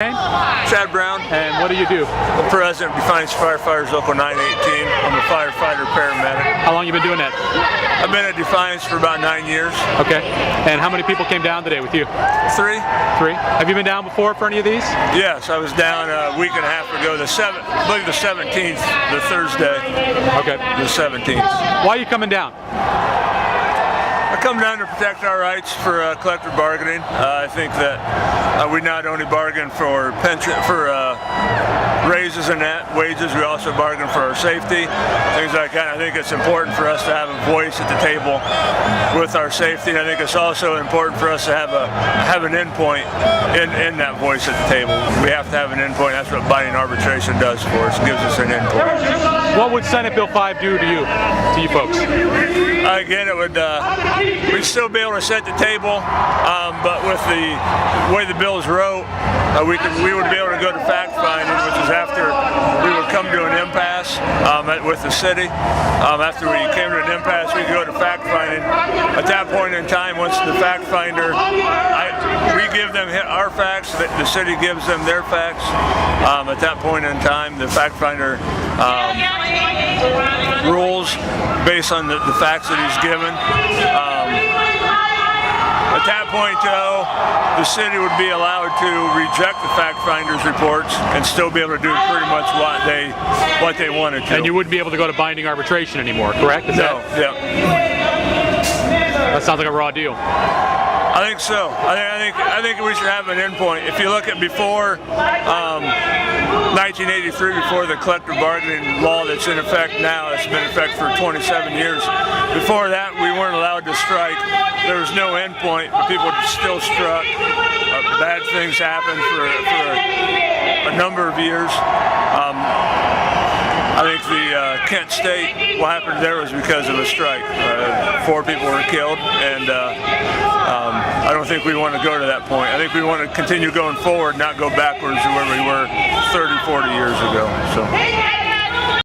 Chad Brown. And what do you do? I'm president of Defiance Firefighters Local 918. I'm a firefighter paramedic. How long you been doing that? I've been at Defiance for about 9 years. Okay. And how many people came down today with you? Three. Have you been down before for any of these? Yes, I was down a week and a half ago, I believe the 17th, the Thursday. Okay. The 17th. Why are you coming down? I come down to protect our rights for collective bargaining. I think that we not only bargain for pension, for raises and wages, we also bargain for our safety, things like that. I think it's important for us to have a voice at the table with our safety. And I think it's also important for us to have an endpoint in that voice at the table. We have to have an endpoint. That's what binding arbitration does for us. It gives us an endpoint. What would Senate Bill 5 do to you folks? Again, it would we'd still be able to set the table, but with the way the bills wrote, we would be able to go to fact finding, which is after we would come to an impasse with the city. After we came to an impasse, we could go to fact finding. At that point in time, once the fact finder, we give them our facts, the city gives them their facts. At that point in time, the fact finder rules based on the facts that he's given. At that point, though, the city would be allowed to reject the fact finder's reports and still be able to do pretty much what they wanted to. And you wouldn't be able to go to binding arbitration anymore, correct? No. Yeah. That sounds like a raw deal. I think so. I think we should have an endpoint. If you look at before 1983, before the collective bargaining law that's in effect now, it's been in effect for 27 years. Before that, we weren't allowed to strike. There was no endpoint, but people still struck. Bad things happened for a number of years. I think the Kent State, what happened there was because of a strike. 4 people were killed, and I don't think we want to go to that point. I think we want to continue going forward, not go backwards to where we were 30, 40 years ago. So.